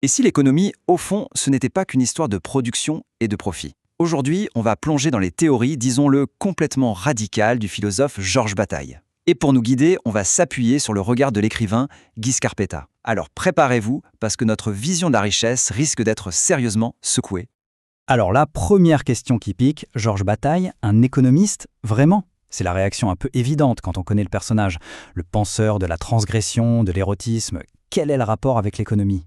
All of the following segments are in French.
Et si l'économie, au fond, ce n'était pas qu'une histoire de production et de profit? Aujourd'hui, on va plonger dans les théories, disons-le, complètement radicales du philosophe Georges Bataille. Et pour nous guider, on va s'appuyer sur le regard de l'écrivain Guy Scarpetta. Alors préparez-vous, parce que notre vision de la richesse risque d'être sérieusement secouée. Alors la première question qui pique, Georges Bataille, un économiste, vraiment? C'est la réaction un peu évidente quand on connaît le personnage. Le penseur de la transgression, de l'érotisme, quel est le rapport avec l'économie?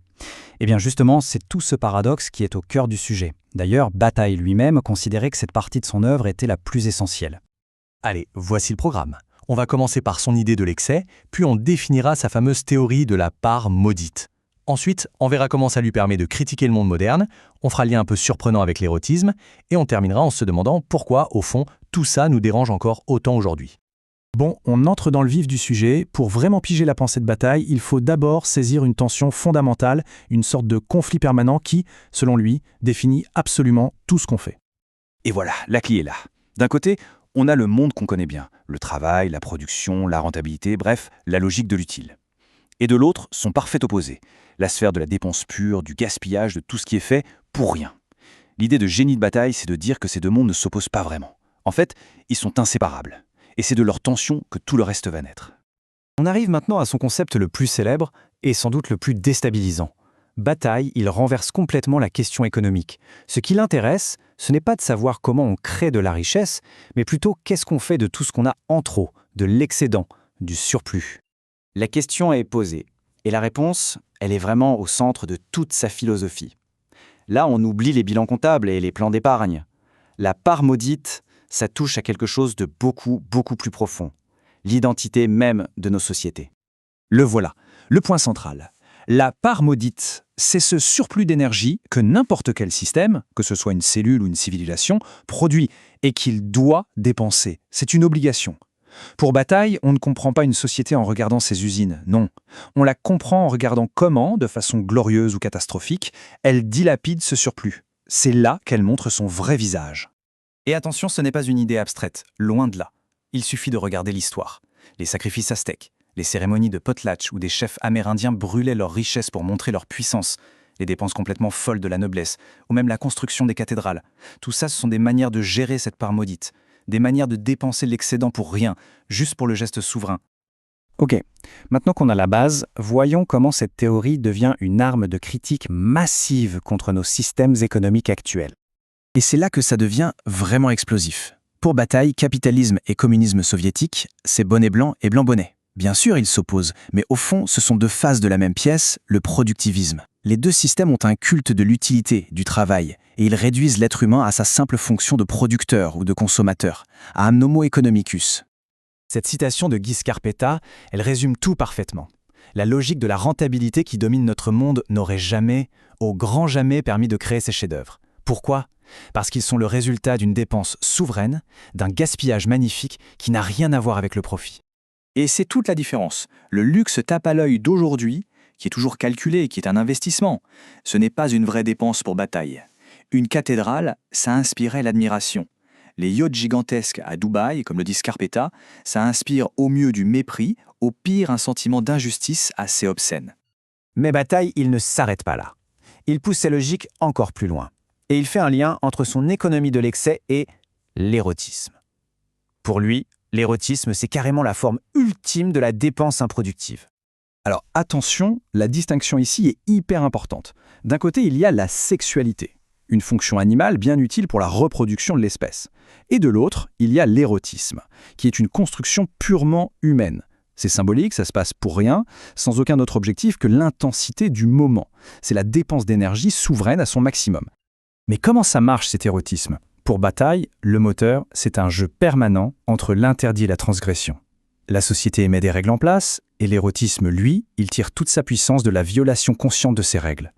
Eh bien justement, c'est tout ce paradoxe qui est au cœur du sujet. D'ailleurs, Bataille lui-même considérait que cette partie de son œuvre était la plus essentielle. Allez, voici le programme. On va commencer par son idée de l'excès, puis on définira sa fameuse théorie de la part maudite. Ensuite, on verra comment ça lui permet de critiquer le monde moderne, on fera le lien un peu surprenant avec l'érotisme, et on terminera en se demandant pourquoi, au fond, tout ça nous dérange encore autant aujourd'hui. Bon, on entre dans le vif du sujet. Pour vraiment piger la pensée de Bataille, il faut d'abord saisir une tension fondamentale, une sorte de conflit permanent qui, selon lui, définit absolument tout ce qu'on fait. Et voilà, la clé est là. D'un côté, on a le monde qu'on connaît bien, le travail, la production, la rentabilité, bref, la logique de l'utile. Et de l'autre, son parfait opposé, la sphère de la dépense pure, du gaspillage, de tout ce qui est fait pour rien. L'idée de génie de Bataille, c'est de dire que ces deux mondes ne s'opposent pas vraiment. En fait, ils sont inséparables. Et c'est de leur tension que tout le reste va naître. On arrive maintenant à son concept le plus célèbre et sans doute le plus déstabilisant. Bataille, il renverse complètement la question économique. Ce qui l'intéresse, ce n'est pas de savoir comment on crée de la richesse, mais plutôt qu'est-ce qu'on fait de tout ce qu'on a en trop, de l'excédent, du surplus. La question est posée, et la réponse, elle est vraiment au centre de toute sa philosophie. Là, on oublie les bilans comptables et les plans d'épargne. La part maudite, ça touche à quelque chose de beaucoup, beaucoup plus profond. L'identité même de nos sociétés. Le voilà, le point central. La part maudite, c'est ce surplus d'énergie que n'importe quel système, que ce soit une cellule ou une civilisation, produit et qu'il doit dépenser. C'est une obligation. Pour Bataille, on ne comprend pas une société en regardant ses usines, non. On la comprend en regardant comment, de façon glorieuse ou catastrophique, elle dilapide ce surplus. C'est là qu'elle montre son vrai visage. Et attention, ce n'est pas une idée abstraite, loin de là. Il suffit de regarder l'histoire. Les sacrifices aztèques, les cérémonies de potlatch où des chefs amérindiens brûlaient leurs richesses pour montrer leur puissance, les dépenses complètement folles de la noblesse, ou même la construction des cathédrales. Tout ça, ce sont des manières de gérer cette part maudite, des manières de dépenser l'excédent pour rien, juste pour le geste souverain. Ok, maintenant qu'on a la base, voyons comment cette théorie devient une arme de critique massive contre nos systèmes économiques actuels. Et c'est là que ça devient vraiment explosif. Pour Bataille, capitalisme et communisme soviétique, c'est bonnet blanc et blanc bonnet. Bien sûr, ils s'opposent, mais au fond, ce sont deux faces de la même pièce, le productivisme. Les deux systèmes ont un culte de l'utilité, du travail, et ils réduisent l'être humain à sa simple fonction de producteur ou de consommateur, à un homo economicus. Cette citation de Guy Scarpetta, elle résume tout parfaitement. La logique de la rentabilité qui domine notre monde n'aurait jamais, au grand jamais, permis de créer ces chefs-d'œuvre. Pourquoi ? Parce qu'ils sont le résultat d'une dépense souveraine, d'un gaspillage magnifique qui n'a rien à voir avec le profit. Et c'est toute la différence. Le luxe tape à l'œil d'aujourd'hui, qui est toujours calculé, qui est un investissement. Ce n'est pas une vraie dépense pour Bataille. Une cathédrale, ça inspirait l'admiration. Les yachts gigantesques à Dubaï, comme le dit Scarpetta, ça inspire au mieux du mépris, au pire un sentiment d'injustice assez obscène. Mais Bataille, il ne s'arrête pas là. Il pousse ses logiques encore plus loin. Et il fait un lien entre son économie de l'excès et l'érotisme. Pour lui, l'érotisme, c'est carrément la forme ultime de la dépense improductive. Alors attention, la distinction ici est hyper importante. D'un côté, il y a la sexualité, une fonction animale bien utile pour la reproduction de l'espèce. Et de l'autre, il y a l'érotisme, qui est une construction purement humaine. C'est symbolique, ça se passe pour rien, sans aucun autre objectif que l'intensité du moment. C'est la dépense d'énergie souveraine à son maximum. Mais comment ça marche cet érotisme ? Pour Bataille, le moteur, c'est un jeu permanent entre l'interdit et la transgression. La société met des règles en place, et l'érotisme, lui, il tire toute sa puissance de la violation consciente de ces règles.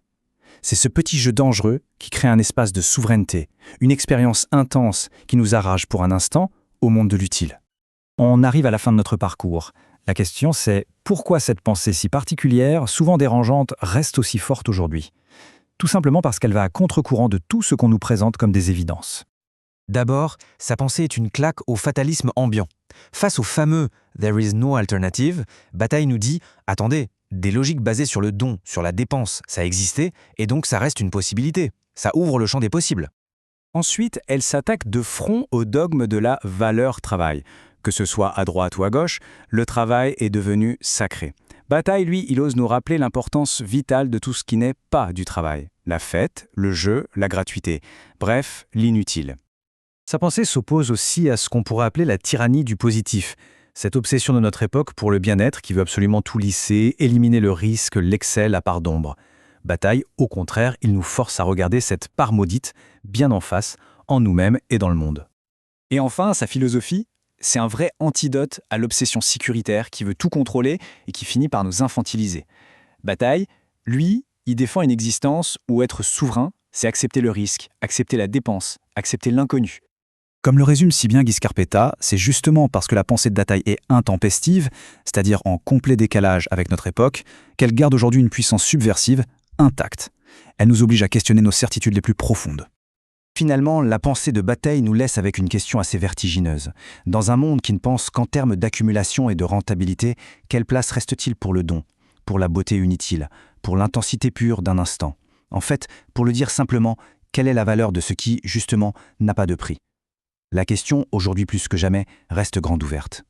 C'est ce petit jeu dangereux qui crée un espace de souveraineté, une expérience intense qui nous arrache pour un instant au monde de l'utile. On arrive à la fin de notre parcours. La question c'est pourquoi cette pensée si particulière, souvent dérangeante, reste aussi forte aujourd'hui ? Tout simplement parce qu'elle va à contre-courant de tout ce qu'on nous présente comme des évidences. D'abord, sa pensée est une claque au fatalisme ambiant. Face au fameux « there is no alternative », Bataille nous dit « attendez, Des logiques basées sur le don, sur la dépense, ça existait, et donc ça reste une possibilité. Ça ouvre le champ des possibles. Ensuite, elle s'attaque de front au dogme de la valeur travail. Que ce soit à droite ou à gauche, le travail est devenu sacré. Bataille, lui, il ose nous rappeler l'importance vitale de tout ce qui n'est pas du travail. La fête, le jeu, la gratuité. Bref, l'inutile. Sa pensée s'oppose aussi à ce qu'on pourrait appeler la tyrannie du positif. Cette obsession de notre époque pour le bien-être qui veut absolument tout lisser, éliminer le risque, l'excès, la part d'ombre. Bataille, au contraire, il nous force à regarder cette part maudite bien en face, en nous-mêmes et dans le monde. Et enfin, sa philosophie, c'est un vrai antidote à l'obsession sécuritaire qui veut tout contrôler et qui finit par nous infantiliser. Bataille, lui, il défend une existence où être souverain, c'est accepter le risque, accepter la dépense, accepter l'inconnu. Comme le résume si bien Guy Scarpetta, c'est justement parce que la pensée de Bataille est intempestive, c'est-à-dire en complet décalage avec notre époque, qu'elle garde aujourd'hui une puissance subversive intacte. Elle nous oblige à questionner nos certitudes les plus profondes. Finalement, la pensée de Bataille nous laisse avec une question assez vertigineuse. Dans un monde qui ne pense qu'en termes d'accumulation et de rentabilité, quelle place reste-t-il pour le don, pour la beauté inutile, pour l'intensité pure d'un instant? En fait, pour le dire simplement, quelle est la valeur de ce qui, justement, n'a pas de prix? La question, aujourd'hui plus que jamais, reste grande ouverte.